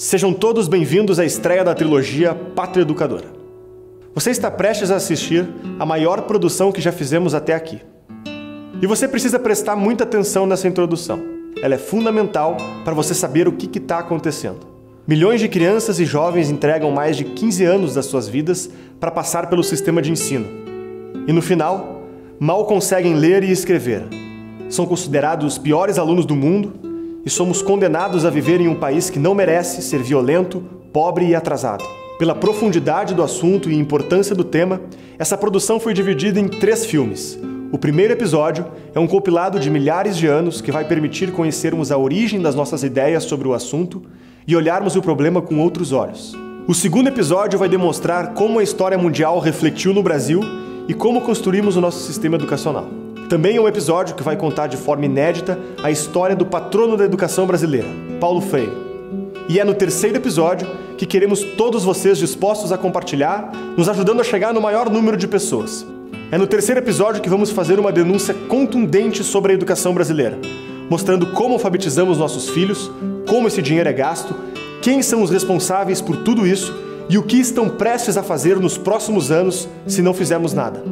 Sejam todos bem-vindos à estreia da trilogia Pátria Educadora. Você está prestes a assistir a maior produção que já fizemos até aqui. E você precisa prestar muita atenção nessa introdução. Ela é fundamental para você saber o que está acontecendo. Milhões de crianças e jovens entregam mais de 15 anos das suas vidas para passar pelo sistema de ensino. E no final, mal conseguem ler e escrever. São considerados os piores alunos do mundo e somos condenados a viver em um país que não merece ser violento, pobre e atrasado. Pela profundidade do assunto e importância do tema, essa produção foi dividida em 3 filmes. O primeiro episódio é um compilado de milhares de anos que vai permitir conhecermos a origem das nossas ideias sobre o assunto e olharmos o problema com outros olhos. O segundo episódio vai demonstrar como a história mundial refletiu no Brasil e como construímos o nosso sistema educacional. Também é um episódio que vai contar de forma inédita a história do patrono da educação brasileira, Paulo Freire. E é no terceiro episódio que queremos todos vocês dispostos a compartilhar, nos ajudando a chegar no maior número de pessoas. É no terceiro episódio que vamos fazer uma denúncia contundente sobre a educação brasileira, mostrando como alfabetizamos nossos filhos, como esse dinheiro é gasto, quem são os responsáveis por tudo isso e o que estão prestes a fazer nos próximos anos se não fizermos nada.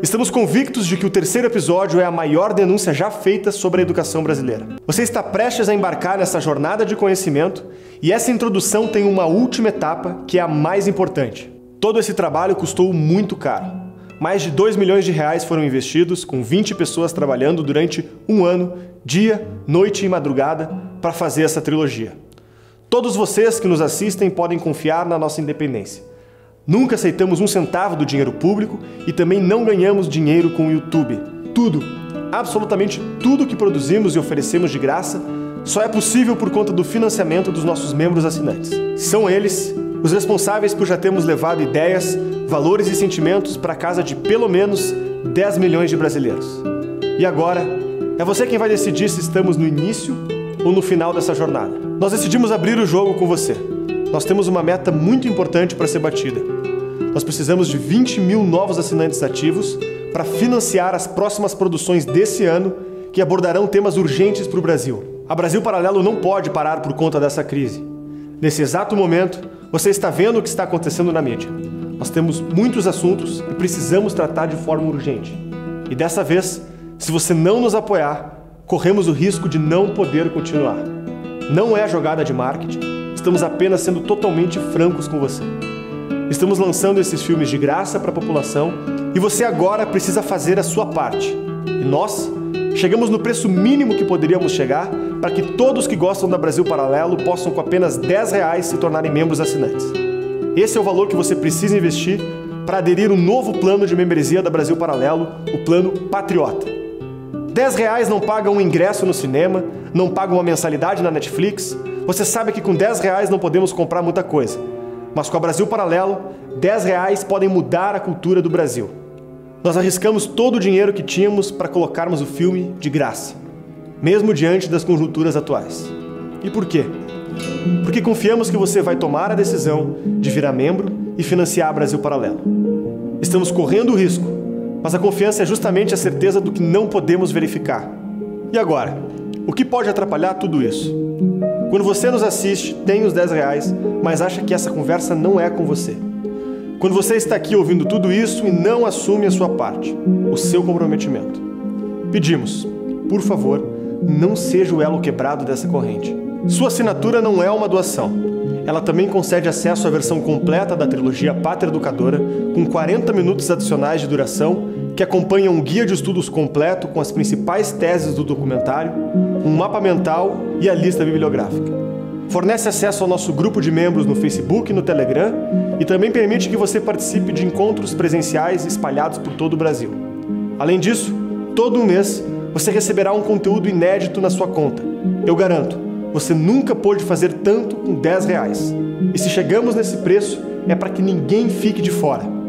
Estamos convictos de que o terceiro episódio é a maior denúncia já feita sobre a educação brasileira. Você está prestes a embarcar nessa jornada de conhecimento e essa introdução tem uma última etapa que é a mais importante. Todo esse trabalho custou muito caro. Mais de 2 milhões de reais foram investidos, com 20 pessoas trabalhando durante um ano, dia, noite e madrugada, para fazer essa trilogia. Todos vocês que nos assistem podem confiar na nossa independência. Nunca aceitamos um centavo do dinheiro público e também não ganhamos dinheiro com o YouTube. Tudo, absolutamente tudo que produzimos e oferecemos de graça só é possível por conta do financiamento dos nossos membros assinantes. São eles os responsáveis por já termos levado ideias, valores e sentimentos para a casa de pelo menos 10 milhões de brasileiros. E agora, é você quem vai decidir se estamos no início ou no final dessa jornada. Nós decidimos abrir o jogo com você. Nós temos uma meta muito importante para ser batida. Nós precisamos de 20 mil novos assinantes ativos para financiar as próximas produções desse ano que abordarão temas urgentes para o Brasil. A Brasil Paralelo não pode parar por conta dessa crise. Nesse exato momento, você está vendo o que está acontecendo na mídia. Nós temos muitos assuntos e precisamos tratar de forma urgente. E dessa vez, se você não nos apoiar, corremos o risco de não poder continuar. Não é jogada de marketing. Estamos apenas sendo totalmente francos com você. Estamos lançando esses filmes de graça para a população e você agora precisa fazer a sua parte. E nós chegamos no preço mínimo que poderíamos chegar para que todos que gostam da Brasil Paralelo possam com apenas R$10 se tornarem membros assinantes. Esse é o valor que você precisa investir para aderir um novo plano de membresia da Brasil Paralelo, o Plano Patriota. R$10 não paga um ingresso no cinema, não paga uma mensalidade na Netflix. Você sabe que com R$10 não podemos comprar muita coisa, mas com a Brasil Paralelo, R$10 podem mudar a cultura do Brasil. Nós arriscamos todo o dinheiro que tínhamos para colocarmos o filme de graça, mesmo diante das conjunturas atuais. E por quê? Porque confiamos que você vai tomar a decisão de virar membro e financiar a Brasil Paralelo. Estamos correndo o risco, mas a confiança é justamente a certeza do que não podemos verificar. E agora, o que pode atrapalhar tudo isso? Quando você nos assiste, tem os R$10, mas acha que essa conversa não é com você. Quando você está aqui ouvindo tudo isso e não assume a sua parte, o seu comprometimento. Pedimos, por favor, não seja o elo quebrado dessa corrente. Sua assinatura não é uma doação. Ela também concede acesso à versão completa da trilogia Pátria Educadora, com 40 minutos adicionais de duração, que acompanha um guia de estudos completo com as principais teses do documentário, um mapa mental e a lista bibliográfica. Fornece acesso ao nosso grupo de membros no Facebook e no Telegram e também permite que você participe de encontros presenciais espalhados por todo o Brasil. Além disso, todo mês você receberá um conteúdo inédito na sua conta. Eu garanto, você nunca pôde fazer tanto com R$10. E se chegamos nesse preço, é para que ninguém fique de fora.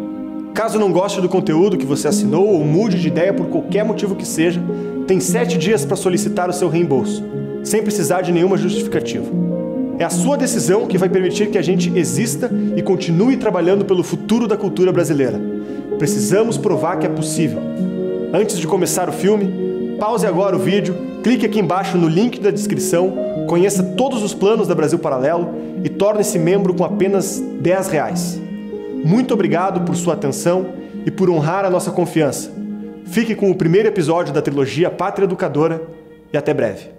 Caso não goste do conteúdo que você assinou ou mude de ideia por qualquer motivo que seja, tem 7 dias para solicitar o seu reembolso, sem precisar de nenhuma justificativa. É a sua decisão que vai permitir que a gente exista e continue trabalhando pelo futuro da cultura brasileira. Precisamos provar que é possível. Antes de começar o filme, pause agora o vídeo, clique aqui embaixo no link da descrição, Conheça todos os planos da Brasil Paralelo e torne-se membro com apenas R$10. Muito obrigado por sua atenção e por honrar a nossa confiança. Fique com o primeiro episódio da trilogia Pátria Educadora e até breve.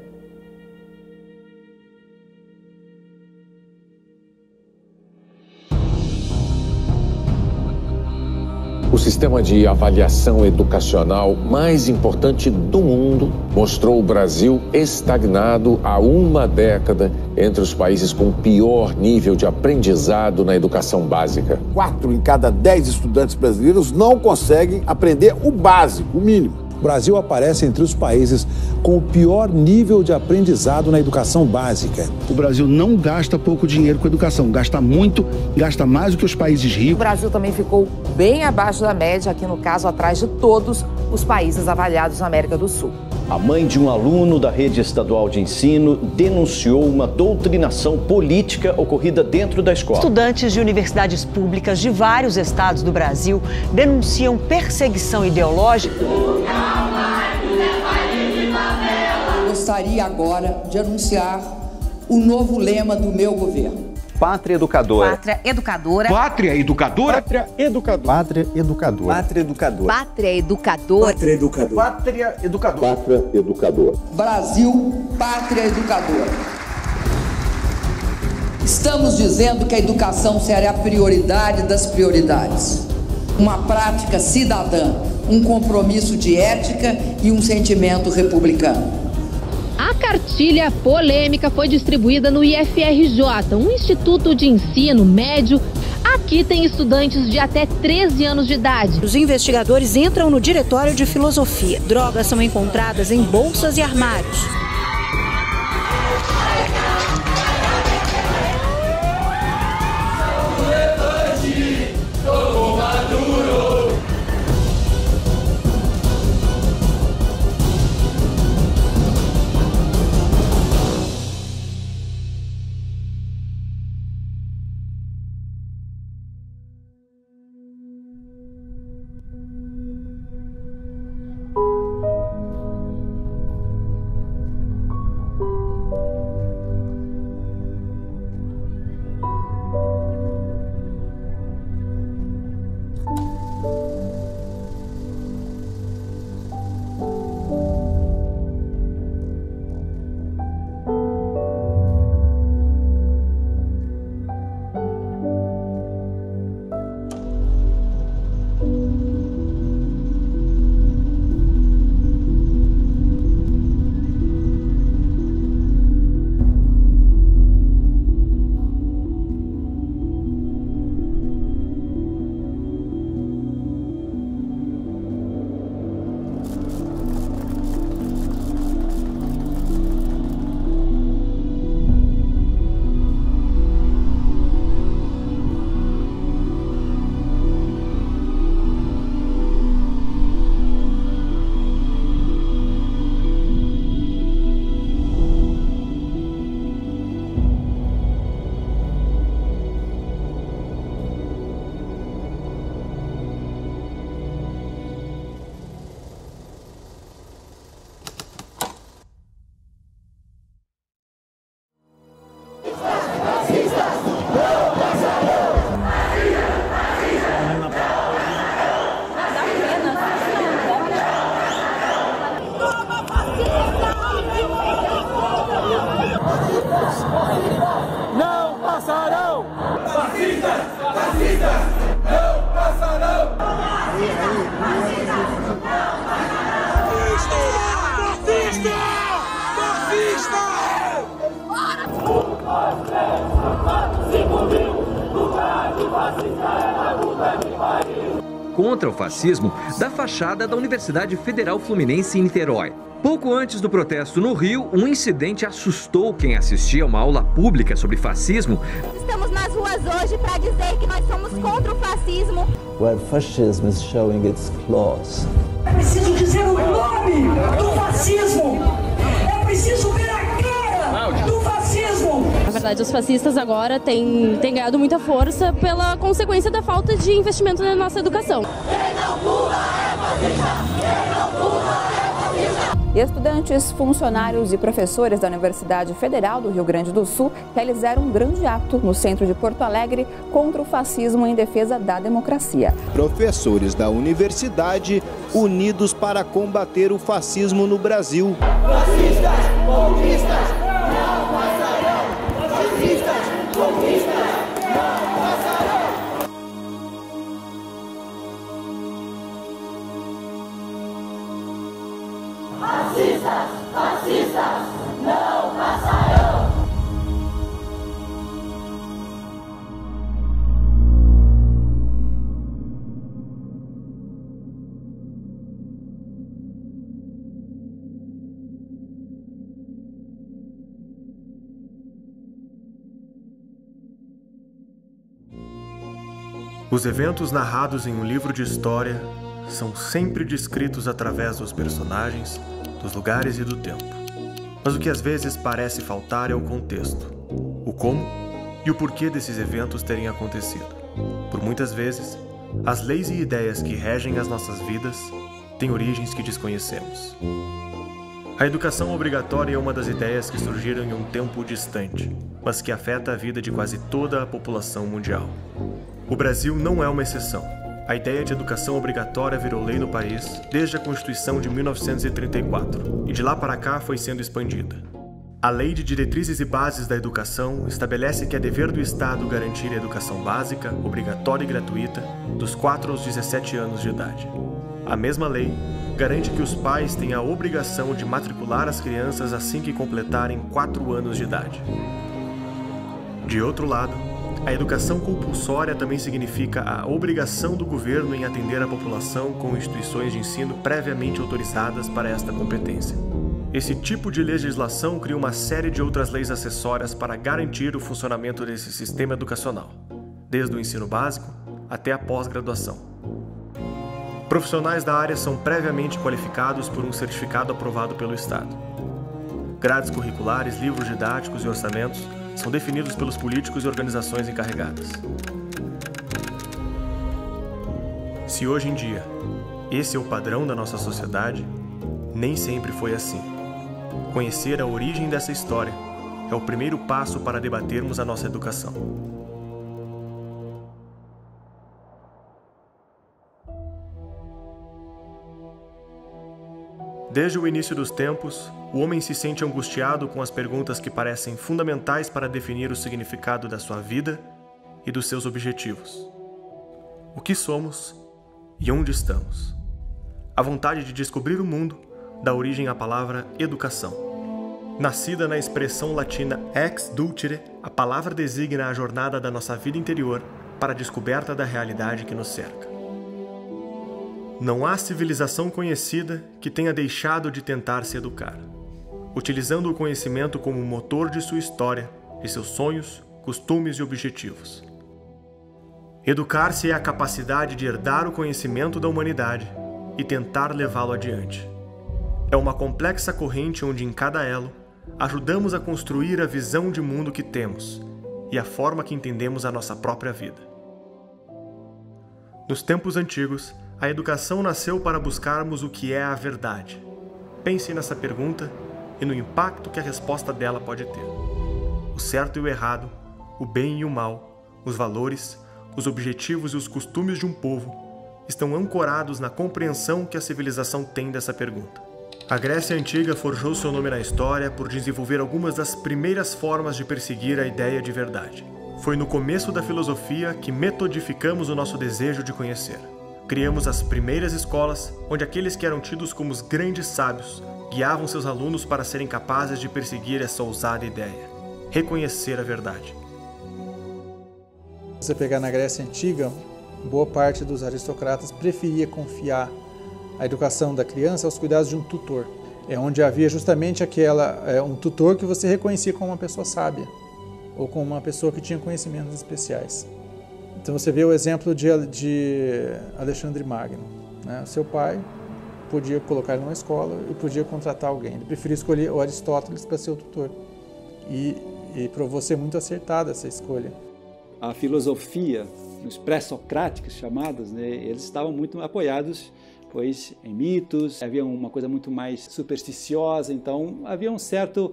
O sistema de avaliação educacional mais importante do mundo mostrou o Brasil estagnado há uma década entre os países com pior nível de aprendizado na educação básica. 4 em cada 10 estudantes brasileiros não conseguem aprender o básico, o mínimo. O Brasil aparece entre os países com o pior nível de aprendizado na educação básica. O Brasil não gasta pouco dinheiro com educação, gasta muito, gasta mais do que os países ricos. O Brasil também ficou bem abaixo da média, aqui no caso, atrás de todos os países avaliados na América do Sul. A mãe de um aluno da rede estadual de ensino denunciou uma doutrinação política ocorrida dentro da escola. Estudantes de universidades públicas de vários estados do Brasil denunciam perseguição ideológica. Gostaria agora de anunciar o novo lema do meu governo. Pátria Educadora. Pátria Educadora. Pátria Educadora. Pátria Educadora. Pátria Educadora. Pátria Educadora. Pátria Educadora. Pátria Educadora. Pátria Educadora. Pátria Educadora. Brasil, Pátria Educadora. Estamos dizendo que a educação será a prioridade das prioridades. Uma prática cidadã, um compromisso de ética e um sentimento republicano. A cartilha polêmica foi distribuída no IFRJ, um instituto de ensino médio. Aqui tem estudantes de até 13 anos de idade. Os investigadores entram no diretório de filosofia. Drogas são encontradas em bolsas e armários. Não passarão! Fascistas! Fascistas! Não passarão! Fascista! Fascista! Contra o fascismo da fachada da Universidade Federal Fluminense em Niterói. Pouco antes do protesto no Rio, um incidente assustou quem assistia a uma aula pública sobre fascismo. Estamos nas ruas hoje para dizer que nós somos contra o fascismo. Where fascism is showing its claws. É preciso dizer o nome do fascismo! É preciso ver a cara do fascismo! Na verdade, os fascistas agora têm ganhado muita força pela consequência da falta de investimento na nossa educação. Quem não pula é fascista! Quem não pula é fascista! Estudantes, funcionários e professores da Universidade Federal do Rio Grande do Sul realizaram um grande ato no centro de Porto Alegre contra o fascismo em defesa da democracia. Professores da universidade unidos para combater o fascismo no Brasil. Fascistas, comunistas, não passarão! Fascistas, comunistas, não passarão! Fascistas, fascistas, não passarão! Os eventos narrados em um livro de história são sempre descritos através dos personagens, dos lugares e do tempo. Mas o que às vezes parece faltar é o contexto, o como e o porquê desses eventos terem acontecido. Por muitas vezes, as leis e ideias que regem as nossas vidas têm origens que desconhecemos. A educação obrigatória é uma das ideias que surgiram em um tempo distante, mas que afeta a vida de quase toda a população mundial. O Brasil não é uma exceção. A ideia de educação obrigatória virou lei no país desde a Constituição de 1934 e de lá para cá foi sendo expandida. A Lei de Diretrizes e Bases da Educação estabelece que é dever do Estado garantir a educação básica, obrigatória e gratuita dos 4 aos 17 anos de idade. A mesma lei garante que os pais têm a obrigação de matricular as crianças assim que completarem 4 anos de idade. De outro lado, a educação compulsória também significa a obrigação do governo em atender a população com instituições de ensino previamente autorizadas para esta competência. Esse tipo de legislação cria uma série de outras leis acessórias para garantir o funcionamento desse sistema educacional, desde o ensino básico até a pós-graduação. Profissionais da área são previamente qualificados por um certificado aprovado pelo Estado. Grades curriculares, livros didáticos e orçamentos são definidos pelos políticos e organizações encarregadas. Se hoje em dia esse é o padrão da nossa sociedade, nem sempre foi assim. Conhecer a origem dessa história é o primeiro passo para debatermos a nossa educação. Desde o início dos tempos, o homem se sente angustiado com as perguntas que parecem fundamentais para definir o significado da sua vida e dos seus objetivos. O que somos e onde estamos? A vontade de descobrir o mundo dá origem à palavra educação. Nascida na expressão latina ex dulcere, a palavra designa a jornada da nossa vida interior para a descoberta da realidade que nos cerca. Não há civilização conhecida que tenha deixado de tentar se educar, utilizando o conhecimento como motor de sua história, de seus sonhos, costumes e objetivos. Educar-se é a capacidade de herdar o conhecimento da humanidade e tentar levá-lo adiante. É uma complexa corrente onde, em cada elo, ajudamos a construir a visão de mundo que temos e a forma que entendemos a nossa própria vida. Nos tempos antigos, a educação nasceu para buscarmos o que é a verdade. Pense nessa pergunta e no impacto que a resposta dela pode ter. O certo e o errado, o bem e o mal, os valores, os objetivos e os costumes de um povo estão ancorados na compreensão que a civilização tem dessa pergunta. A Grécia Antiga forjou seu nome na história por desenvolver algumas das primeiras formas de perseguir a ideia de verdade. Foi no começo da filosofia que metodificamos o nosso desejo de conhecer. Criamos as primeiras escolas, onde aqueles que eram tidos como os grandes sábios guiavam seus alunos para serem capazes de perseguir essa ousada ideia, reconhecer a verdade. Se você pegar na Grécia Antiga, boa parte dos aristocratas preferia confiar a educação da criança aos cuidados de um tutor. É onde havia justamente um tutor que você reconhecia como uma pessoa sábia, ou como uma pessoa que tinha conhecimentos especiais. Então você vê o exemplo de Alexandre Magno, né? Seu pai podia colocar ele numa escola e podia contratar alguém. Ele preferia escolher o Aristóteles para ser o tutor. E provou ser muito acertada essa escolha. A filosofia, os pré-socráticos chamados, né, eles estavam muito apoiados pois em mitos, havia uma coisa muito mais supersticiosa, então havia um certo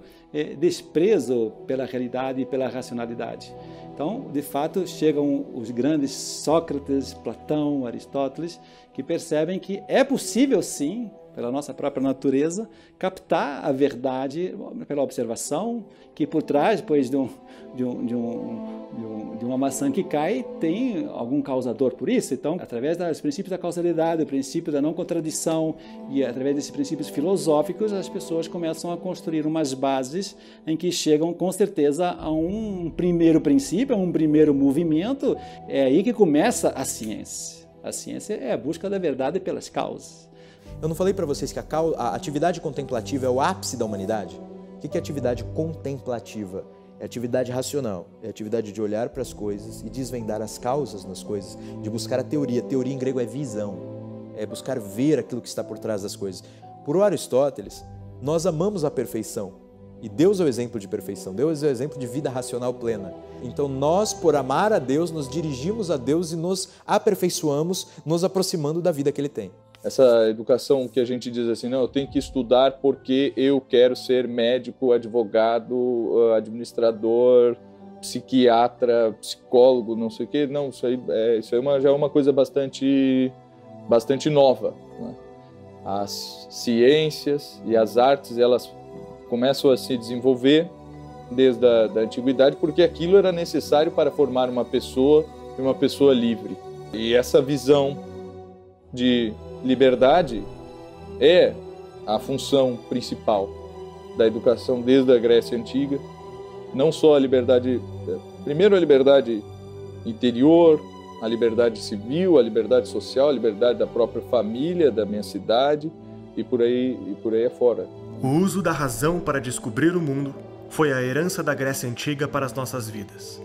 desprezo pela realidade e pela racionalidade. Então, de fato, chegam os grandes Sócrates, Platão, Aristóteles, que percebem que é possível, sim, pela nossa própria natureza, captar a verdade pela observação, que por trás, depois de uma maçã que cai, tem algum causador por isso. Então, através dos princípios da causalidade, o princípio da não contradição e através desses princípios filosóficos, as pessoas começam a construir umas bases em que chegam, com certeza, a um primeiro princípio, a um primeiro movimento. É aí que começa a ciência. A ciência é a busca da verdade pelas causas. Eu não falei para vocês que a atividade contemplativa é o ápice da humanidade? O que é atividade contemplativa? É atividade racional, é atividade de olhar para as coisas e desvendar as causas nas coisas, de buscar a teoria. Teoria em grego é visão, é buscar ver aquilo que está por trás das coisas. Por Aristóteles, nós amamos a perfeição e Deus é o exemplo de perfeição, Deus é o exemplo de vida racional plena. Então nós, por amar a Deus, nos dirigimos a Deus e nos aperfeiçoamos, nos aproximando da vida que Ele tem. Essa educação que a gente diz assim, não, eu tenho que estudar porque eu quero ser médico, advogado, administrador, psiquiatra, psicólogo, não sei o quê. Não, isso aí já é uma coisa bastante nova, né? As ciências e as artes, elas começam a se desenvolver desde a antiguidade porque aquilo era necessário para formar uma pessoa e uma pessoa livre. E essa visão de liberdade é a função principal da educação desde a Grécia Antiga. Não só a liberdade, primeiro a liberdade interior, a liberdade civil, a liberdade social, a liberdade da própria família, da minha cidade e por aí afora. O uso da razão para descobrir o mundo foi a herança da Grécia Antiga para as nossas vidas.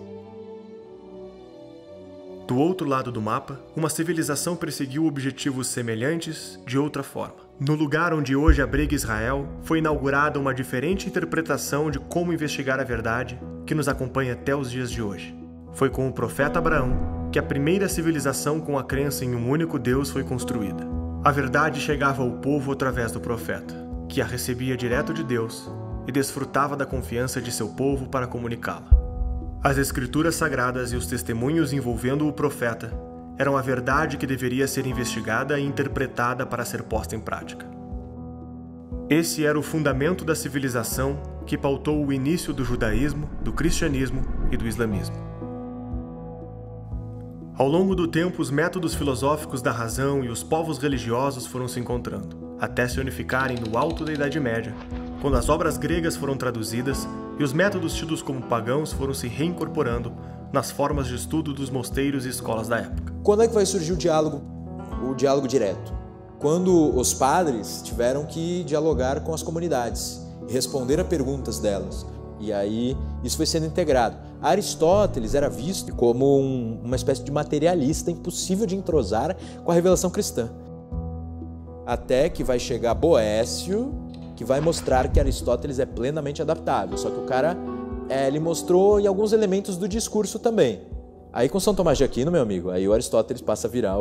Do outro lado do mapa, uma civilização perseguiu objetivos semelhantes de outra forma. No lugar onde hoje abriga Israel, foi inaugurada uma diferente interpretação de como investigar a verdade que nos acompanha até os dias de hoje. Foi com o profeta Abraão que a primeira civilização com a crença em um único Deus foi construída. A verdade chegava ao povo através do profeta, que a recebia direto de Deus e desfrutava da confiança de seu povo para comunicá-la. As escrituras sagradas e os testemunhos envolvendo o profeta eram a verdade que deveria ser investigada e interpretada para ser posta em prática. Esse era o fundamento da civilização que pautou o início do judaísmo, do cristianismo e do islamismo. Ao longo do tempo, os métodos filosóficos da razão e os povos religiosos foram se encontrando, até se unificarem no alto da Idade Média, quando as obras gregas foram traduzidas e os métodos tidos como pagãos foram se reincorporando nas formas de estudo dos mosteiros e escolas da época. Quando é que vai surgir o diálogo direto? Quando os padres tiveram que dialogar com as comunidades e responder a perguntas delas. E aí isso foi sendo integrado. Aristóteles era visto como uma espécie de materialista impossível de entrosar com a revelação cristã. Até que vai chegar Boécio, que vai mostrar que Aristóteles é plenamente adaptável. Só que o cara, ele mostrou em alguns elementos do discurso também. Aí com São Tomás de Aquino, meu amigo, aí o Aristóteles passa a virar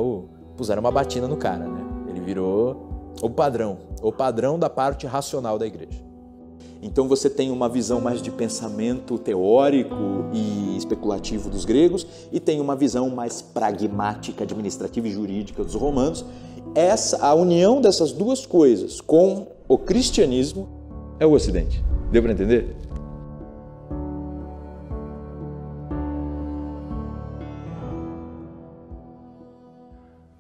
puseram uma batina no cara, né? Ele virou o padrão da parte racional da igreja. Então você tem uma visão mais de pensamento teórico e especulativo dos gregos e tem uma visão mais pragmática, administrativa e jurídica dos romanos. A união dessas duas coisas com o cristianismo é o Ocidente. Deu para entender?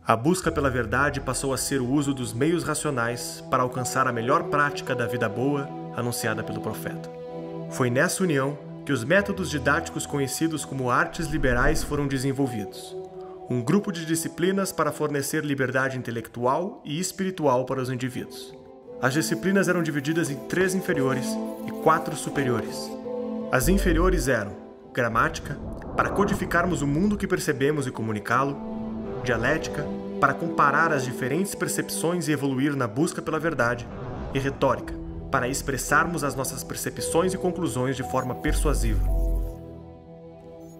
A busca pela verdade passou a ser o uso dos meios racionais para alcançar a melhor prática da vida boa anunciada pelo profeta. Foi nessa união que os métodos didáticos conhecidos como artes liberais foram desenvolvidos, um grupo de disciplinas para fornecer liberdade intelectual e espiritual para os indivíduos. As disciplinas eram divididas em 3 inferiores e 4 superiores. As inferiores eram gramática, para codificarmos o mundo que percebemos e comunicá-lo; dialética, para comparar as diferentes percepções e evoluir na busca pela verdade; e retórica, para expressarmos as nossas percepções e conclusões de forma persuasiva.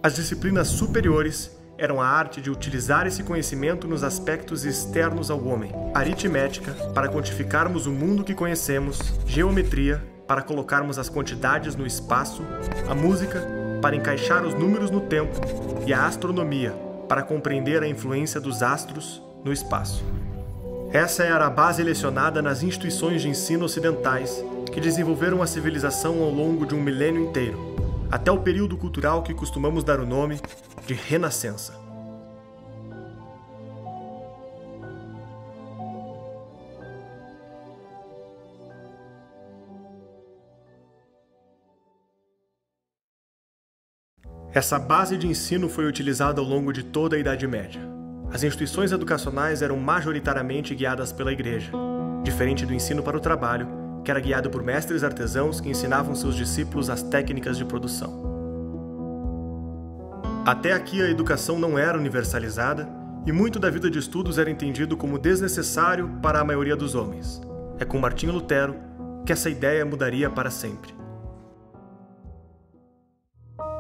As disciplinas superiores eram a arte de utilizar esse conhecimento nos aspectos externos ao homem, aritmética, para quantificarmos o mundo que conhecemos, geometria, para colocarmos as quantidades no espaço, a música, para encaixar os números no tempo, e a astronomia, para compreender a influência dos astros no espaço. Essa era a base lecionada nas instituições de ensino ocidentais que desenvolveram a civilização ao longo de um milênio inteiro, até o período cultural que costumamos dar o nome de Renascença. Essa base de ensino foi utilizada ao longo de toda a Idade Média. As instituições educacionais eram majoritariamente guiadas pela Igreja, diferente do ensino para o trabalho, que era guiado por mestres artesãos que ensinavam seus discípulos as técnicas de produção. Até aqui a educação não era universalizada e muito da vida de estudos era entendido como desnecessário para a maioria dos homens. É com Martinho Lutero que essa ideia mudaria para sempre.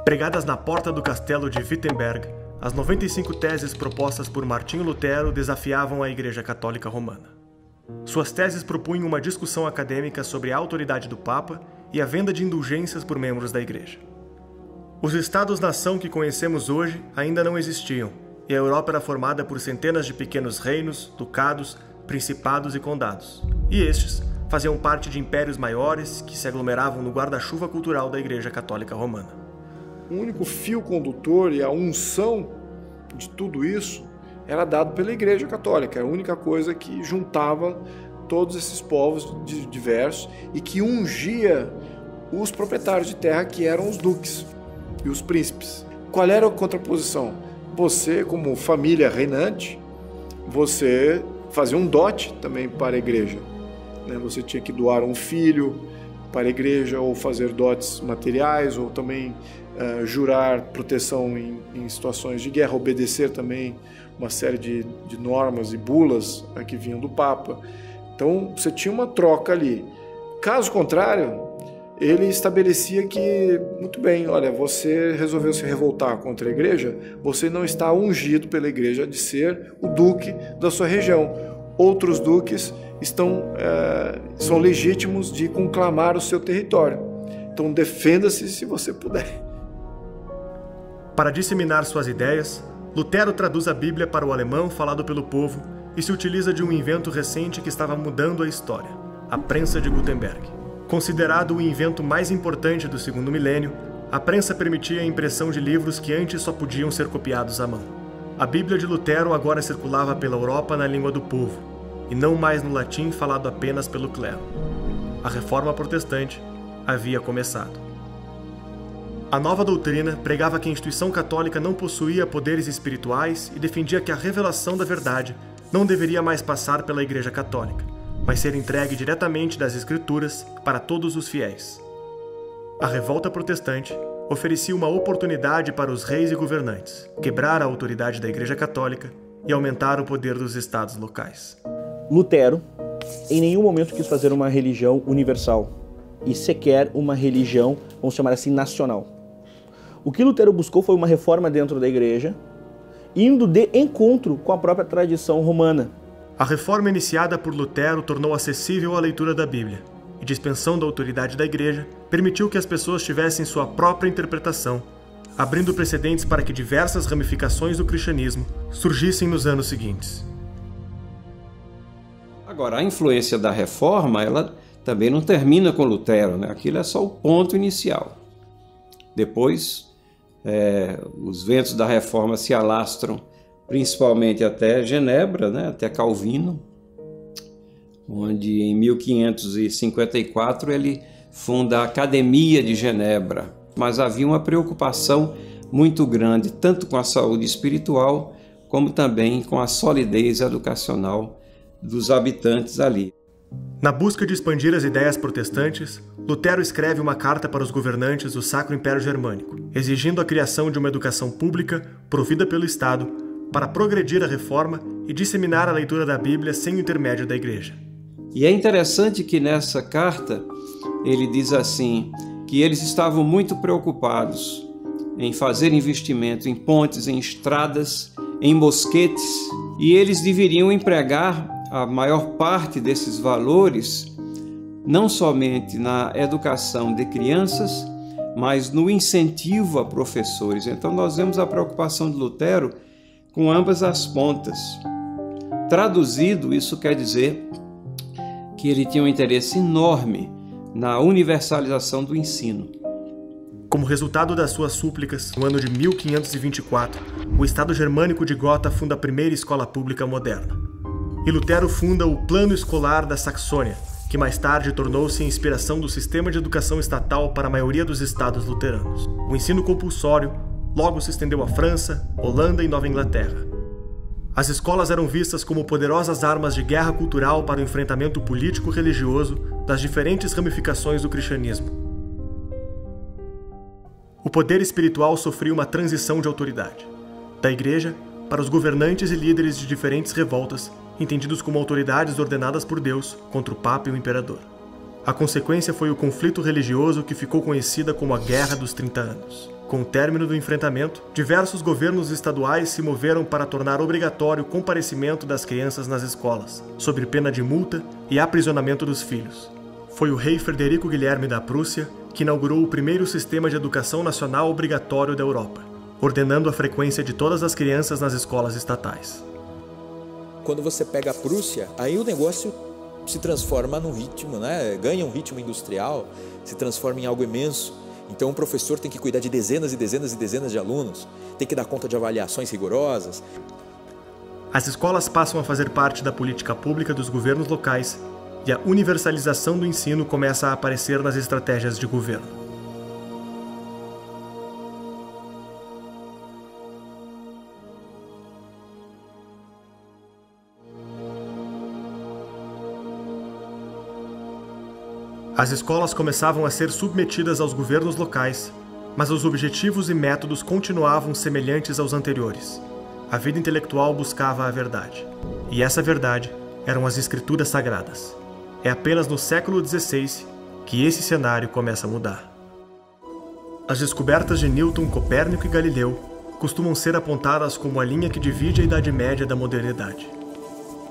Pregadas na porta do castelo de Wittenberg, as 95 teses propostas por Martinho Lutero desafiavam a Igreja Católica Romana. Suas teses propunham uma discussão acadêmica sobre a autoridade do Papa e a venda de indulgências por membros da Igreja. Os Estados-nação que conhecemos hoje ainda não existiam, e a Europa era formada por centenas de pequenos reinos, ducados, principados e condados. E estes faziam parte de impérios maiores que se aglomeravam no guarda-chuva cultural da Igreja Católica Romana. O único fio condutor e a unção de tudo isso era dado pela Igreja Católica. Era a única coisa que juntava todos esses povos diversos e que ungia os proprietários de terra, que eram os duques e os príncipes. Qual era a contraposição? Você, como família reinante, você fazia um dote também para a igreja. Você tinha que doar um filho para a igreja, ou fazer dotes materiais, ou também jurar proteção em situações de guerra, obedecer também uma série de normas e bulas que vinham do Papa. Então você tinha uma troca ali. Caso contrário, ele estabelecia que, muito bem, olha, você resolveu se revoltar contra a igreja, você não está ungido pela igreja de ser o duque da sua região. Outros duques são legítimos de conclamar o seu território. Então defenda-se se você puder. Para disseminar suas ideias, Lutero traduz a Bíblia para o alemão falado pelo povo e se utiliza de um invento recente que estava mudando a história, a prensa de Gutenberg. Considerado o invento mais importante do segundo milênio, a prensa permitia a impressão de livros que antes só podiam ser copiados à mão. A Bíblia de Lutero agora circulava pela Europa na língua do povo, e não mais no latim falado apenas pelo clero. A Reforma Protestante havia começado. A nova doutrina pregava que a instituição católica não possuía poderes espirituais e defendia que a revelação da verdade não deveria mais passar pela Igreja Católica, mas ser entregue diretamente das Escrituras para todos os fiéis. A revolta protestante oferecia uma oportunidade para os reis e governantes quebrar a autoridade da Igreja Católica e aumentar o poder dos estados locais. Lutero, em nenhum momento quis fazer uma religião universal e sequer uma religião, vamos chamar assim, nacional. O que Lutero buscou foi uma reforma dentro da Igreja, indo de encontro com a própria tradição romana. A reforma iniciada por Lutero tornou acessível a leitura da Bíblia, e dispensão da autoridade da Igreja permitiu que as pessoas tivessem sua própria interpretação, abrindo precedentes para que diversas ramificações do cristianismo surgissem nos anos seguintes. Agora, a influência da reforma, ela também não termina com Lutero, né? Aquilo é só o ponto inicial. Depois, os ventos da reforma se alastram, principalmente até Genebra, né? Até Calvino, onde em 1554 ele funda a Academia de Genebra. Mas havia uma preocupação muito grande, tanto com a saúde espiritual, como também com a solidez educacional dos habitantes ali. Na busca de expandir as ideias protestantes, Lutero escreve uma carta para os governantes do Sacro Império Germânico, exigindo a criação de uma educação pública provida pelo Estado para progredir a reforma e disseminar a leitura da Bíblia sem o intermédio da Igreja. E é interessante que nessa carta ele diz assim, que eles estavam muito preocupados em fazer investimento em pontes, em estradas, em mosquetes, e eles deveriam empregar a maior parte desses valores não somente na educação de crianças, mas no incentivo a professores. Então nós vemos a preocupação de Lutero com ambas as pontas. Traduzido, isso quer dizer que ele tinha um interesse enorme na universalização do ensino. Como resultado das suas súplicas, no ano de 1524, o Estado germânico de Gotha funda a primeira escola pública moderna. E Lutero funda o Plano Escolar da Saxônia, que mais tarde tornou-se a inspiração do sistema de educação estatal para a maioria dos estados luteranos. O ensino compulsório logo se estendeu à França, Holanda e Nova Inglaterra. As escolas eram vistas como poderosas armas de guerra cultural para o enfrentamento político-religioso das diferentes ramificações do cristianismo. O poder espiritual sofria uma transição de autoridade, da Igreja para os governantes e líderes de diferentes revoltas, entendidos como autoridades ordenadas por Deus contra o Papa e o Imperador. A consequência foi o conflito religioso que ficou conhecida como a Guerra dos 30 Anos. Com o término do enfrentamento, diversos governos estaduais se moveram para tornar obrigatório o comparecimento das crianças nas escolas, sob pena de multa e aprisionamento dos filhos. Foi o rei Frederico Guilherme da Prússia que inaugurou o primeiro sistema de educação nacional obrigatório da Europa, ordenando a frequência de todas as crianças nas escolas estatais. Quando você pega a Prússia, aí o negócio se transforma num ritmo, né? Ganha um ritmo industrial, se transforma em algo imenso. Então o professor tem que cuidar de dezenas e dezenas e dezenas de alunos, tem que dar conta de avaliações rigorosas. As escolas passam a fazer parte da política pública dos governos locais e a universalização do ensino começa a aparecer nas estratégias de governo. As escolas começavam a ser submetidas aos governos locais, mas os objetivos e métodos continuavam semelhantes aos anteriores. A vida intelectual buscava a verdade, e essa verdade eram as Escrituras Sagradas. É apenas no século XVI que esse cenário começa a mudar. As descobertas de Newton, Copérnico e Galileu costumam ser apontadas como a linha que divide a Idade Média da modernidade.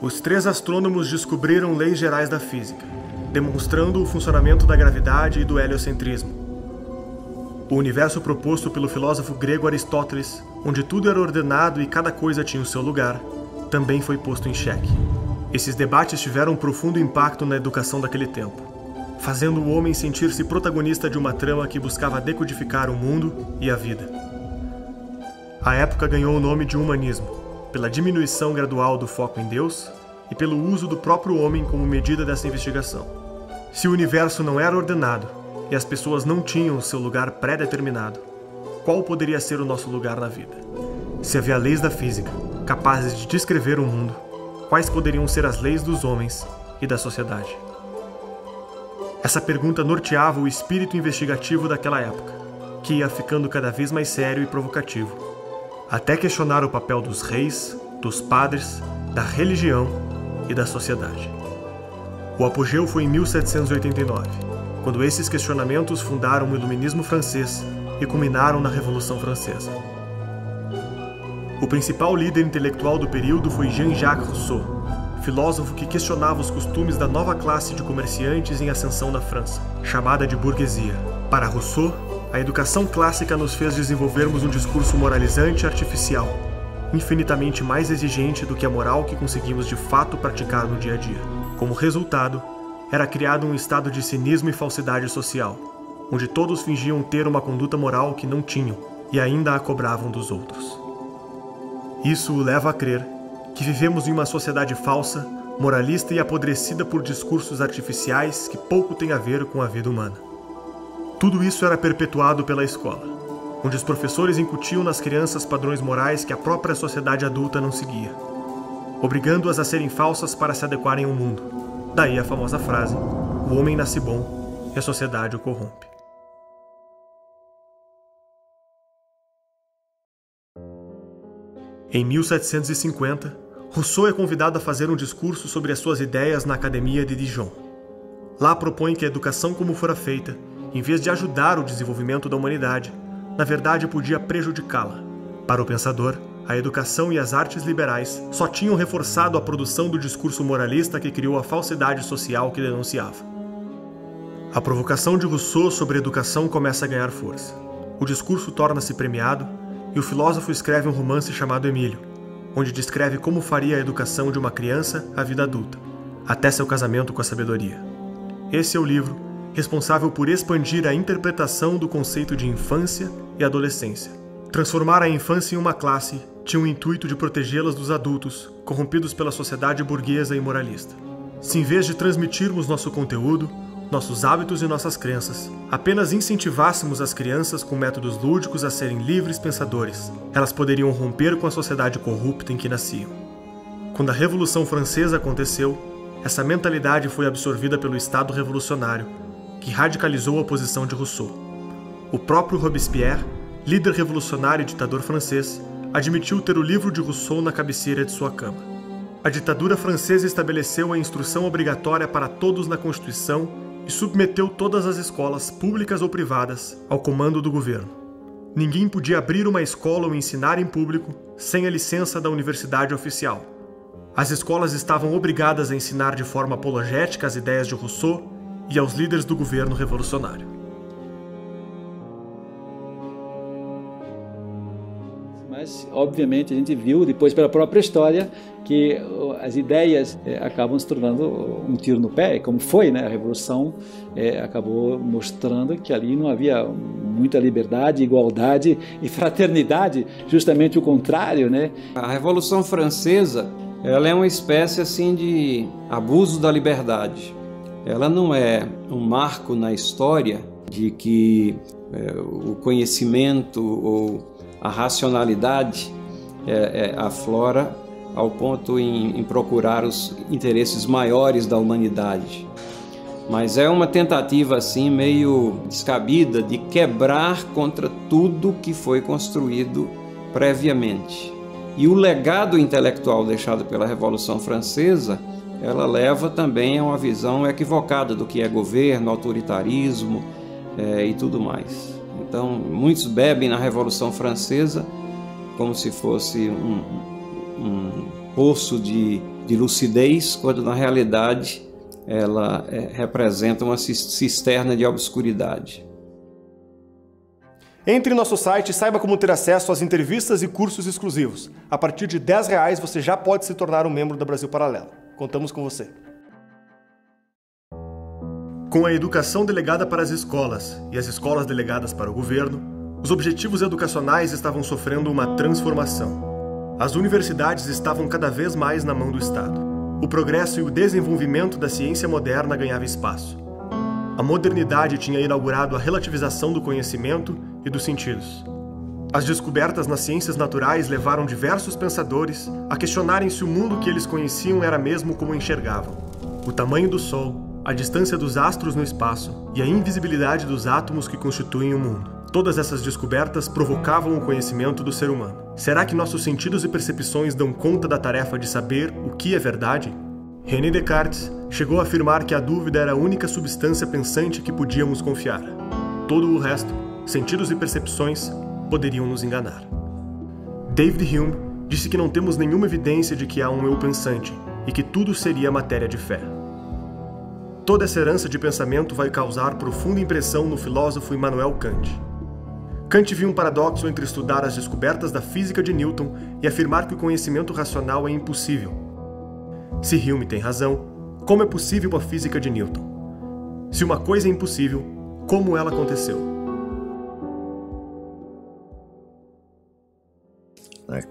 Os três astrônomos descobriram leis gerais da física, demonstrando o funcionamento da gravidade e do heliocentrismo. O universo proposto pelo filósofo grego Aristóteles, onde tudo era ordenado e cada coisa tinha o seu lugar, também foi posto em xeque. Esses debates tiveram um profundo impacto na educação daquele tempo, fazendo o homem sentir-se protagonista de uma trama que buscava decodificar o mundo e a vida. A época ganhou o nome de humanismo, pela diminuição gradual do foco em Deus e pelo uso do próprio homem como medida dessa investigação. Se o universo não era ordenado e as pessoas não tinham o seu lugar pré-determinado, qual poderia ser o nosso lugar na vida? Se havia leis da física capazes de descrever o mundo, quais poderiam ser as leis dos homens e da sociedade? Essa pergunta norteava o espírito investigativo daquela época, que ia ficando cada vez mais sério e provocativo, até questionar o papel dos reis, dos padres, da religião e da sociedade. O apogeu foi em 1789, quando esses questionamentos fundaram o Iluminismo francês e culminaram na Revolução Francesa. O principal líder intelectual do período foi Jean-Jacques Rousseau, filósofo que questionava os costumes da nova classe de comerciantes em ascensão na França, chamada de burguesia. Para Rousseau, a educação clássica nos fez desenvolvermos um discurso moralizante e artificial, infinitamente mais exigente do que a moral que conseguimos de fato praticar no dia a dia. Como resultado, era criado um estado de cinismo e falsidade social, onde todos fingiam ter uma conduta moral que não tinham e ainda a cobravam dos outros. Isso o leva a crer que vivemos em uma sociedade falsa, moralista e apodrecida por discursos artificiais que pouco têm a ver com a vida humana. Tudo isso era perpetuado pela escola, onde os professores incutiam nas crianças padrões morais que a própria sociedade adulta não seguia, obrigando-as a serem falsas para se adequarem ao mundo. Daí a famosa frase: o homem nasce bom e a sociedade o corrompe. Em 1750, Rousseau é convidado a fazer um discurso sobre as suas ideias na Academia de Dijon. Lá propõe que a educação como fora feita, em vez de ajudar o desenvolvimento da humanidade, na verdade podia prejudicá-la. Para o pensador, a educação e as artes liberais só tinham reforçado a produção do discurso moralista que criou a falsidade social que denunciava. A provocação de Rousseau sobre a educação começa a ganhar força. O discurso torna-se premiado e o filósofo escreve um romance chamado Emílio, onde descreve como faria a educação de uma criança à vida adulta, até seu casamento com a sabedoria. Esse é o livro responsável por expandir a interpretação do conceito de infância e adolescência. Transformar a infância em uma classe tinha o intuito de protegê-las dos adultos, corrompidos pela sociedade burguesa e moralista. Se em vez de transmitirmos nosso conteúdo, nossos hábitos e nossas crenças, apenas incentivássemos as crianças com métodos lúdicos a serem livres pensadores, elas poderiam romper com a sociedade corrupta em que nasciam. Quando a Revolução Francesa aconteceu, essa mentalidade foi absorvida pelo Estado revolucionário, que radicalizou a posição de Rousseau. O próprio Robespierre, líder revolucionário e ditador francês, admitiu ter o livro de Rousseau na cabeceira de sua cama. A ditadura francesa estabeleceu a instrução obrigatória para todos na Constituição e submeteu todas as escolas, públicas ou privadas, ao comando do governo. Ninguém podia abrir uma escola ou ensinar em público sem a licença da universidade oficial. As escolas estavam obrigadas a ensinar de forma apologética as ideias de Rousseau e aos líderes do governo revolucionário. Mas, obviamente, a gente viu depois pela própria história que as ideias acabam se tornando um tiro no pé, como foi, né? A Revolução acabou mostrando que ali não havia muita liberdade, igualdade e fraternidade, justamente o contrário, né? A Revolução Francesa, ela é uma espécie assim de abuso da liberdade. Ela não é um marco na história de que o conhecimento ou a racionalidade aflora ao ponto em procurar os interesses maiores da humanidade. Mas é uma tentativa assim meio descabida de quebrar contra tudo que foi construído previamente. E o legado intelectual deixado pela Revolução Francesa, ela leva também a uma visão equivocada do que é governo, autoritarismo e tudo mais. Então, muitos bebem na Revolução Francesa como se fosse um poço de lucidez, quando na realidade ela representa uma cisterna de obscuridade. Entre em nosso site e saiba como ter acesso às entrevistas e cursos exclusivos. A partir de R$10 você já pode se tornar um membro da Brasil Paralelo. Contamos com você. Com a educação delegada para as escolas e as escolas delegadas para o governo, os objetivos educacionais estavam sofrendo uma transformação. As universidades estavam cada vez mais na mão do Estado. O progresso e o desenvolvimento da ciência moderna ganhava espaço. A modernidade tinha inaugurado a relativização do conhecimento e dos sentidos. As descobertas nas ciências naturais levaram diversos pensadores a questionarem se o mundo que eles conheciam era mesmo como enxergavam. O tamanho do Sol, a distância dos astros no espaço e a invisibilidade dos átomos que constituem o mundo. Todas essas descobertas provocavam o conhecimento do ser humano. Será que nossos sentidos e percepções dão conta da tarefa de saber o que é verdade? René Descartes chegou a afirmar que a dúvida era a única substância pensante que podíamos confiar. Todo o resto, sentidos e percepções, poderiam nos enganar. David Hume disse que não temos nenhuma evidência de que há um eu pensante e que tudo seria matéria de fé. Toda essa herança de pensamento vai causar profunda impressão no filósofo Immanuel Kant. Kant viu um paradoxo entre estudar as descobertas da física de Newton e afirmar que o conhecimento racional é impossível. Se Hume tem razão, como é possível a física de Newton? Se uma coisa é impossível, como ela aconteceu?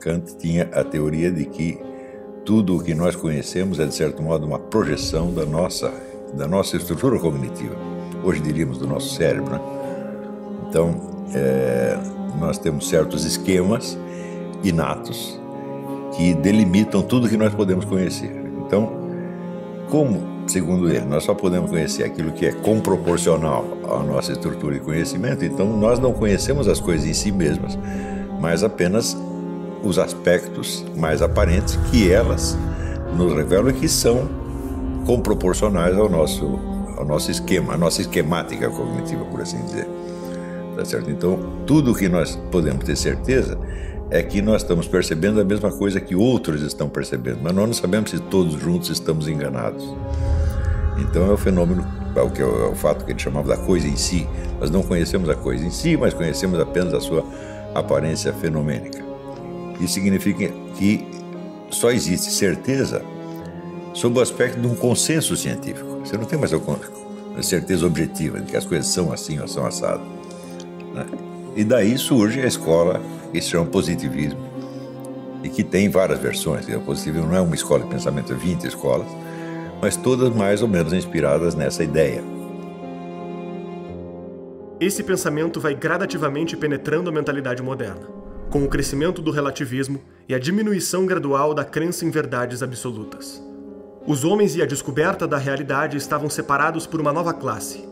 Kant tinha a teoria de que tudo o que nós conhecemos é, de certo modo, uma projeção da nossa estrutura cognitiva. Hoje diríamos do nosso cérebro, né? Então, nós temos certos esquemas inatos que delimitam tudo que nós podemos conhecer. Então, como, segundo ele, nós só podemos conhecer aquilo que é comproporcional à nossa estrutura de conhecimento, então nós não conhecemos as coisas em si mesmas, mas apenas os aspectos mais aparentes que elas nos revelam e que são comproporcionais ao nosso esquema, à nossa esquemática cognitiva, por assim dizer. Tá certo? Então, tudo o que nós podemos ter certeza é que nós estamos percebendo a mesma coisa que outros estão percebendo, mas nós não sabemos se todos juntos estamos enganados. Então é o fenômeno, é o fato que ele chamava da coisa em si. Nós não conhecemos a coisa em si, mas conhecemos apenas a sua aparência fenomênica. Isso significa que só existe certeza sob o aspecto de um consenso científico. Você não tem mais a certeza objetiva de que as coisas são assim ou são assadas, né? E daí surge a escola que se chama positivismo e que tem várias versões. O positivismo não é uma escola de pensamento, é 20 escolas, mas todas mais ou menos inspiradas nessa ideia. Esse pensamento vai gradativamente penetrando a mentalidade moderna, com o crescimento do relativismo e a diminuição gradual da crença em verdades absolutas. Os homens e a descoberta da realidade estavam separados por uma nova classe.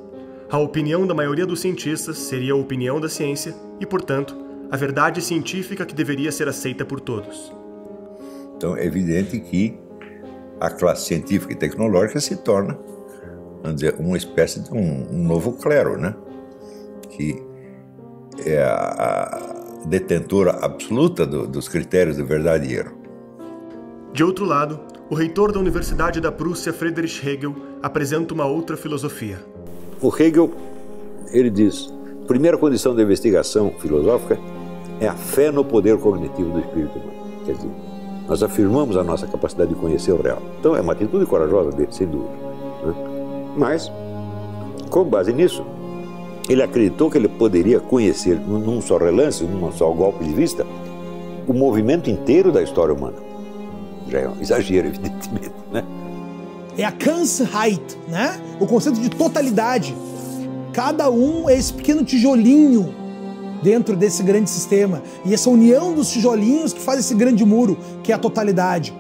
A opinião da maioria dos cientistas seria a opinião da ciência e, portanto, a verdade científica que deveria ser aceita por todos. Então é evidente que a classe científica e tecnológica se torna, vamos dizer, uma espécie de um novo clero, né? Que é a detentora absoluta dos critérios de verdade e erro. De outro lado, o reitor da Universidade da Prússia, Friedrich Hegel, apresenta uma outra filosofia. O Hegel, ele diz, a primeira condição da investigação filosófica é a fé no poder cognitivo do espírito humano. Quer dizer, nós afirmamos a nossa capacidade de conhecer o real. Então é uma atitude corajosa dele, sem dúvida, né? Mas, com base nisso, ele acreditou que ele poderia conhecer, num só relance, num só golpe de vista, o movimento inteiro da história humana. Já é um exagero, evidentemente, né? É a Ganzheit, né? O conceito de totalidade. Cada um é esse pequeno tijolinho dentro desse grande sistema. E essa união dos tijolinhos que faz esse grande muro, que é a totalidade.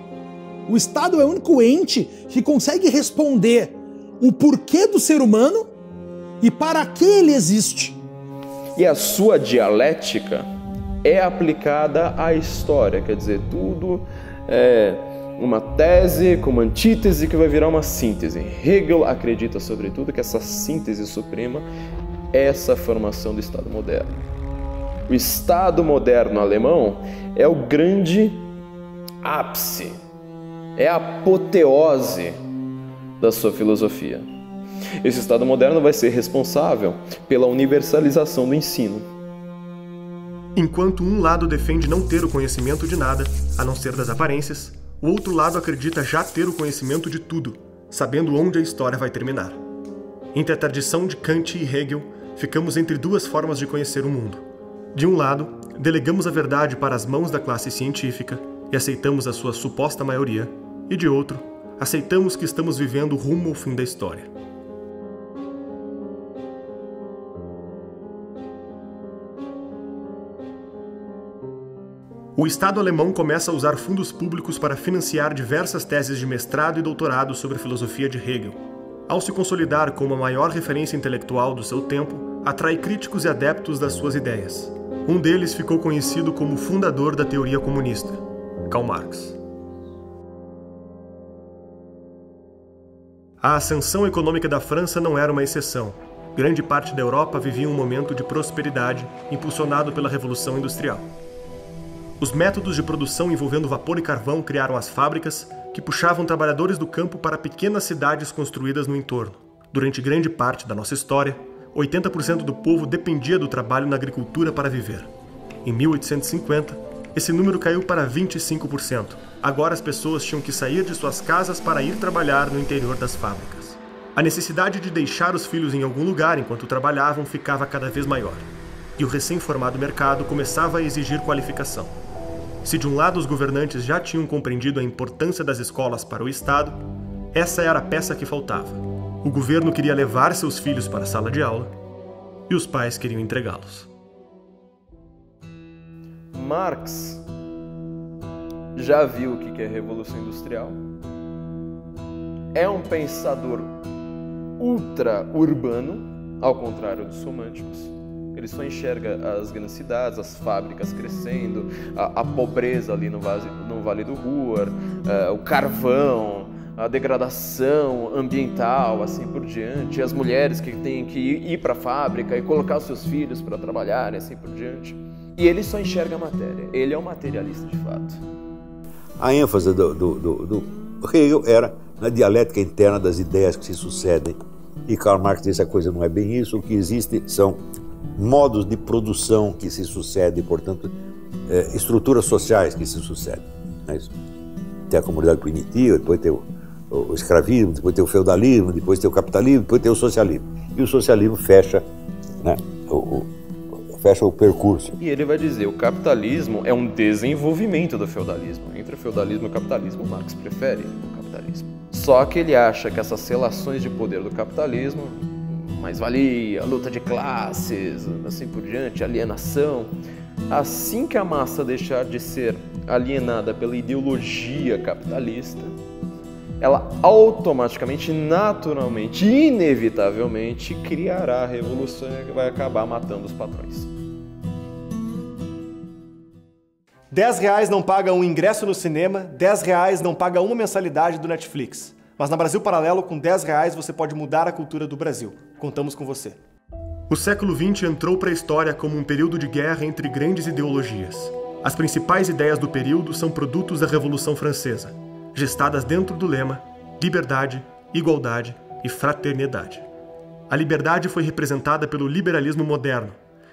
O Estado é o único ente que consegue responder o porquê do ser humano e para que ele existe. E a sua dialética é aplicada à história, quer dizer, tudo é uma tese com uma antítese que vai virar uma síntese. Hegel acredita, sobretudo, que essa síntese suprema é essa formação do Estado moderno. O Estado moderno alemão é o grande ápice, é a apoteose da sua filosofia. Esse Estado moderno vai ser responsável pela universalização do ensino. Enquanto um lado defende não ter o conhecimento de nada, a não ser das aparências, o outro lado acredita já ter o conhecimento de tudo, sabendo onde a história vai terminar. Entre a tradição de Kant e Hegel, ficamos entre duas formas de conhecer o mundo. De um lado, delegamos a verdade para as mãos da classe científica e aceitamos a sua suposta maioria, e de outro, aceitamos que estamos vivendo rumo ao fim da história. O Estado alemão começa a usar fundos públicos para financiar diversas teses de mestrado e doutorado sobre a filosofia de Hegel. Ao se consolidar como a maior referência intelectual do seu tempo, atrai críticos e adeptos das suas ideias. Um deles ficou conhecido como o fundador da teoria comunista, Karl Marx. A ascensão econômica da França não era uma exceção. Grande parte da Europa vivia um momento de prosperidade impulsionado pela Revolução Industrial. Os métodos de produção envolvendo vapor e carvão criaram as fábricas que puxavam trabalhadores do campo para pequenas cidades construídas no entorno. Durante grande parte da nossa história, 80% do povo dependia do trabalho na agricultura para viver. Em 1850, esse número caiu para 25%. Agora as pessoas tinham que sair de suas casas para ir trabalhar no interior das fábricas. A necessidade de deixar os filhos em algum lugar enquanto trabalhavam ficava cada vez maior. E o recém-formado mercado começava a exigir qualificação. Se de um lado os governantes já tinham compreendido a importância das escolas para o Estado, essa era a peça que faltava. O governo queria levar seus filhos para a sala de aula e os pais queriam entregá-los. Marx já viu o que é Revolução Industrial. É um pensador ultra-urbano, ao contrário dos românticos. Ele só enxerga as grandes cidades, as fábricas crescendo, a pobreza ali no Vale do Ruhr, o carvão, a degradação ambiental, assim por diante, as mulheres que têm que ir para a fábrica e colocar os seus filhos para trabalhar, e assim por diante. E ele só enxerga a matéria, ele é um materialista de fato. A ênfase do Hegel era na dialética interna das ideias que se sucedem. E Karl Marx disse: a coisa não é bem isso, o que existe são modos de produção que se sucedem, portanto, estruturas sociais que se sucedem. É isso. Tem a comunidade primitiva, depois tem o escravismo, depois tem o feudalismo, depois tem o capitalismo, depois tem o socialismo. E o socialismo fecha, né, fecha o percurso. E ele vai dizer, o capitalismo é um desenvolvimento do feudalismo. Entre o feudalismo e o capitalismo, Marx prefere o capitalismo. Só que ele acha que essas relações de poder do capitalismo, mais-valia, luta de classes, assim por diante, alienação, assim que a massa deixar de ser alienada pela ideologia capitalista, ela automaticamente, naturalmente, inevitavelmente criará a revolução que vai acabar matando os patrões. R$10 não paga um ingresso no cinema, R$10 não paga uma mensalidade do Netflix. Mas na Brasil Paralelo, com R$10 você pode mudar a cultura do Brasil. Contamos com você. O século XX entrou para a história como um período de guerra entre grandes ideologias. As principais ideias do período são produtos da Revolução Francesa, gestadas dentro do lema liberdade, igualdade e fraternidade. A liberdade foi representada pelo liberalismo moderno,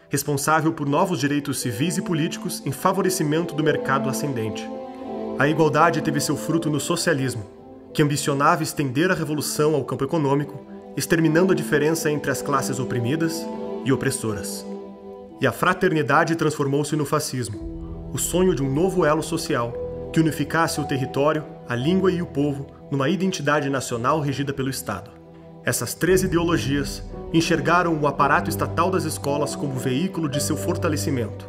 responsável por novos direitos civis e políticos em favorecimento do mercado ascendente. A igualdade teve seu fruto no socialismo, que ambicionava estender a revolução ao campo econômico, exterminando a diferença entre as classes oprimidas e opressoras. E a fraternidade transformou-se no fascismo, o sonho de um novo elo social que unificasse o território, a língua e o povo numa identidade nacional regida pelo Estado. Essas três ideologias enxergaram o aparato estatal das escolas como veículo de seu fortalecimento.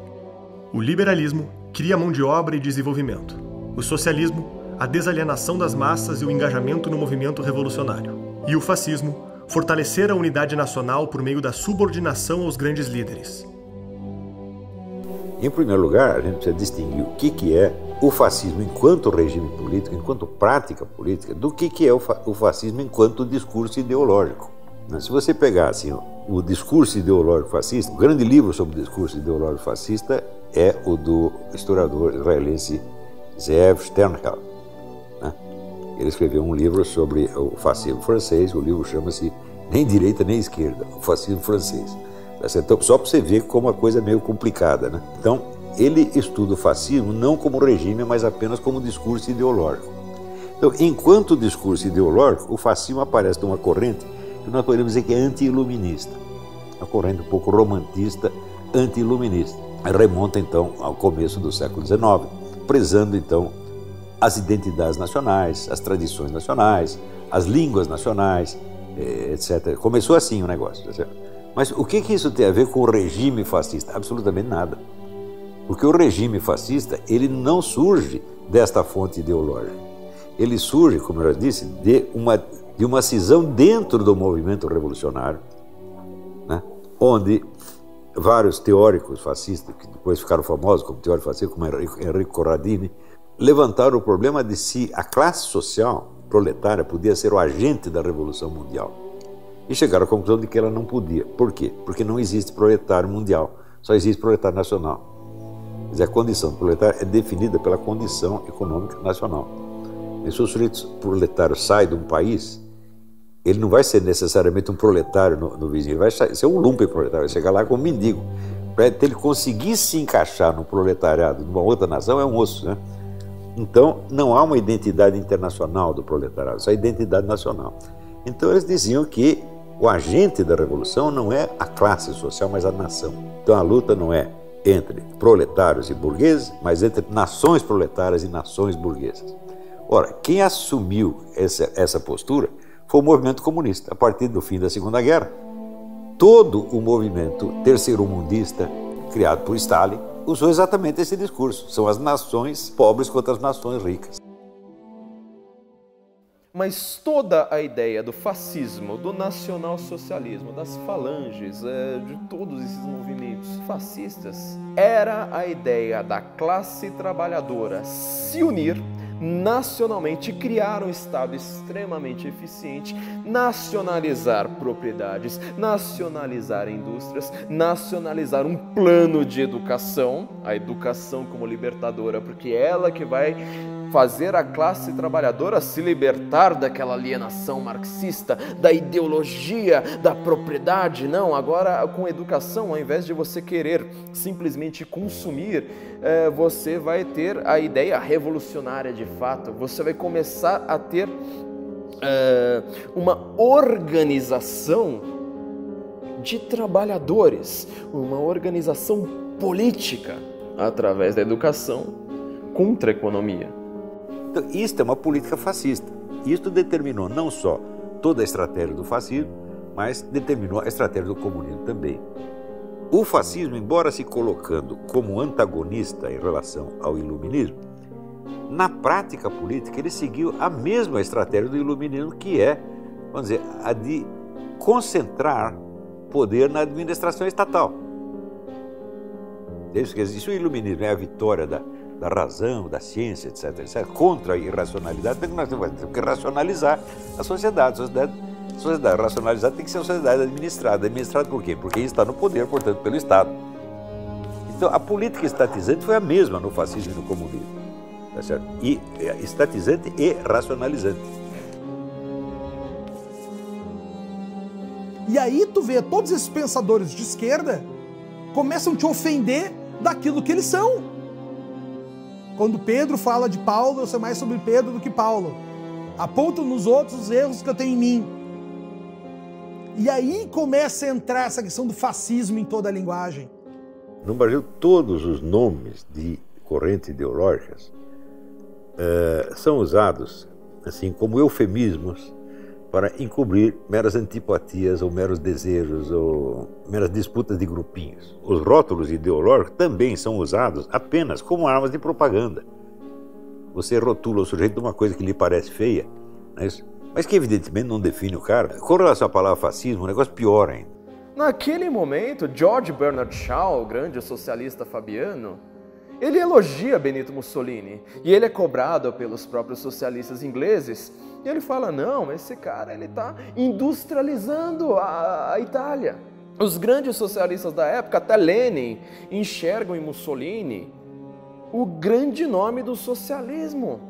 O liberalismo cria mão de obra e desenvolvimento. O socialismo, a desalienação das massas e o engajamento no movimento revolucionário. E o fascismo, fortalecer a unidade nacional por meio da subordinação aos grandes líderes. Em primeiro lugar, a gente precisa distinguir o que é o fascismo enquanto regime político, enquanto prática política, do que é o fascismo enquanto discurso ideológico. Se você pegar assim, o discurso ideológico fascista, o grande livro sobre o discurso ideológico fascista é o do historiador israelense Zeev Sternhell. Ele escreveu um livro sobre o fascismo francês, o livro chama-se Nem Direita Nem Esquerda, o fascismo francês. Então, só para você ver como a coisa é meio complicada, né? Então, ele estuda o fascismo não como regime, mas apenas como discurso ideológico. Então, enquanto discurso ideológico, o fascismo aparece numa corrente que nós podemos dizer que é anti-iluminista, uma corrente um pouco romantista, anti-iluminista. Remonta, então, ao começo do século XIX, prezando, então, as identidades nacionais, as tradições nacionais, as línguas nacionais, etc. Começou assim o negócio, tá certo? Mas o que isso tem a ver com o regime fascista? Absolutamente nada. Porque o regime fascista, ele não surge desta fonte ideológica. Ele surge, como eu já disse, de uma cisão dentro do movimento revolucionário, né? Onde vários teóricos fascistas, que depois ficaram famosos como teóricos fascistas, como Enrico Corradini, levantaram o problema de se a classe social proletária podia ser o agente da Revolução Mundial. E chegaram à conclusão de que ela não podia. Por quê? Porque não existe proletário mundial, só existe proletário nacional. Quer dizer, a condição do proletário é definida pela condição econômica nacional. E se o sujeito proletário sai de um país, ele não vai ser necessariamente um proletário no vizinho, ele vai ser um lumpenproletário, vai chegar lá como mendigo. Para ele conseguir se encaixar no proletariado de uma outra nação é um osso, né? Então, não há uma identidade internacional do proletariado, só a identidade nacional. Então, eles diziam que o agente da revolução não é a classe social, mas a nação. Então, a luta não é entre proletários e burgueses, mas entre nações proletárias e nações burguesas. Ora, quem assumiu essa postura foi o movimento comunista. A partir do fim da Segunda Guerra, todo o movimento terceiro-mundista, criado por Stalin, usou exatamente esse discurso. São as nações pobres contra as nações ricas. Mas toda a ideia do fascismo, do nacionalsocialismo, das falanges, de todos esses movimentos fascistas, era a ideia da classe trabalhadora se unir nacionalmente, criar um Estado extremamente eficiente, nacionalizar propriedades, nacionalizar indústrias, nacionalizar um plano de educação, a educação como libertadora, porque é ela que vai fazer a classe trabalhadora se libertar daquela alienação marxista, da ideologia, da propriedade. Não, agora com educação, ao invés de você querer simplesmente consumir, você vai ter a ideia revolucionária de fato, você vai começar a ter uma organização de trabalhadores, uma organização política através da educação contra a economia. Então, isto é uma política fascista. Isto determinou não só toda a estratégia do fascismo, mas determinou a estratégia do comunismo também. O fascismo, embora se colocando como antagonista em relação ao iluminismo, na prática política ele seguiu a mesma estratégia do iluminismo, que é, vamos dizer, a de concentrar poder na administração estatal. Isso o iluminismo é a vitória da razão, da ciência, etc., contra a irracionalidade, nós temos que racionalizar a sociedade. A sociedade racionalizada tem que ser uma sociedade administrada. Administrada por quê? Porque está no poder, portanto, pelo Estado. Então, a política estatizante foi a mesma no fascismo e no comunismo. Tá certo? E estatizante e racionalizante. E aí tu vê todos esses pensadores de esquerda começam a te ofender daquilo que eles são. Quando Pedro fala de Paulo, eu sei mais sobre Pedro do que Paulo. Aponto nos outros os erros que eu tenho em mim. E aí começa a entrar essa questão do fascismo em toda a linguagem. No Brasil, todos os nomes de correntes ideológicas são usados assim como eufemismos para encobrir meras antipatias ou meros desejos ou meras disputas de grupinhos. Os rótulos ideológicos também são usados apenas como armas de propaganda. Você rotula o sujeito de uma coisa que lhe parece feia, não é isso? Mas que evidentemente não define o cara. Com relação à palavra fascismo, o negócio pior ainda. Naquele momento, George Bernard Shaw, o grande socialista fabiano, ele elogia Benito Mussolini e ele é cobrado pelos próprios socialistas ingleses. E ele fala, não, esse cara ele está industrializando a Itália. Os grandes socialistas da época, até Lenin, enxergam em Mussolini o grande nome do socialismo.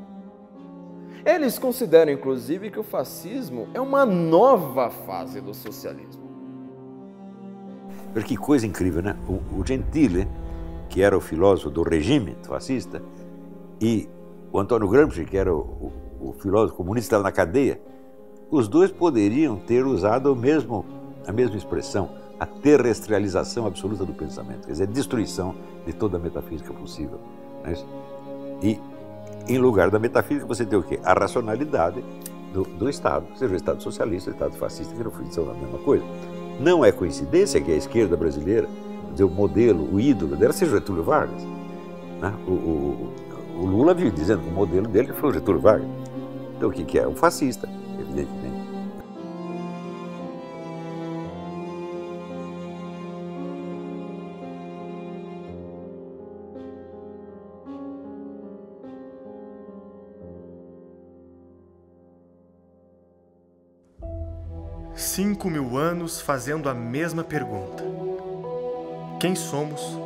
Eles consideram, inclusive, que o fascismo é uma nova fase do socialismo. Que coisa incrível, né? O Gentile, que era o filósofo do regime fascista, e o Antônio Gramsci, que era o filósofo comunista, estava na cadeia, os dois poderiam ter usado a mesma expressão, a terrestrialização absoluta do pensamento, quer dizer, a destruição de toda a metafísica possível. Né? E, em lugar da metafísica, você tem o quê? A racionalidade do Estado, seja o Estado socialista, o Estado fascista, que no fundo são a mesma coisa. Não é coincidência que a esquerda brasileira, o modelo, o ídolo dela seja Getúlio Vargas. Né? O Lula vive dizendo que o modelo dele foi o Getúlio Vargas. Então o que é? Um fascista, evidentemente. Cinco 5.000 anos fazendo a mesma pergunta. Quem somos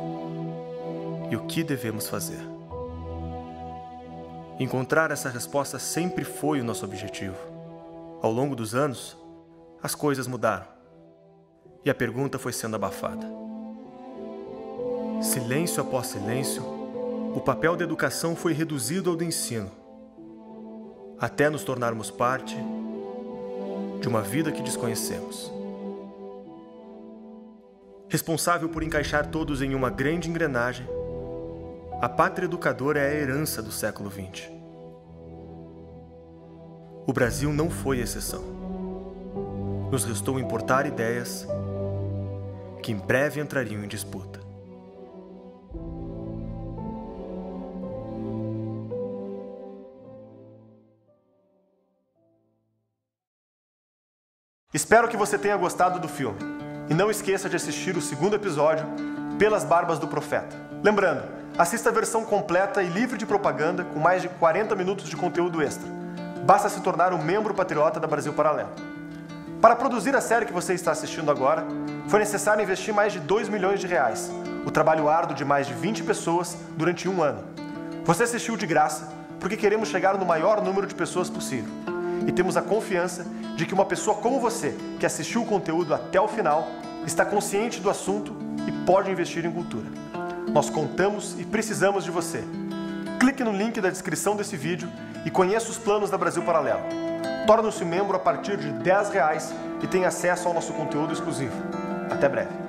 e o que devemos fazer? Encontrar essa resposta sempre foi o nosso objetivo. Ao longo dos anos, as coisas mudaram e a pergunta foi sendo abafada. Silêncio após silêncio, o papel da educação foi reduzido ao do ensino, até nos tornarmos parte de uma vida que desconhecemos. Responsável por encaixar todos em uma grande engrenagem, a pátria educadora é a herança do século XX. O Brasil não foi exceção. Nos restou importar ideias que em breve entrariam em disputa. Espero que você tenha gostado do filme. E não esqueça de assistir o segundo episódio, Pelas Barbas do Profeta. Lembrando, Assista a versão completa e livre de propaganda com mais de 40 minutos de conteúdo extra. Basta se tornar um membro patriota da Brasil Paralelo. Para produzir a série que você está assistindo agora, foi necessário investir mais de R$2 milhões, o trabalho árduo de mais de 20 pessoas durante um ano. Você assistiu de graça porque queremos chegar no maior número de pessoas possível. E temos a confiança de que uma pessoa como você, que assistiu o conteúdo até o final, está consciente do assunto e pode investir em cultura. Nós contamos e precisamos de você. Clique no link da descrição desse vídeo e conheça os planos da Brasil Paralelo. Torne-se membro a partir de R$10 e tenha acesso ao nosso conteúdo exclusivo. Até breve.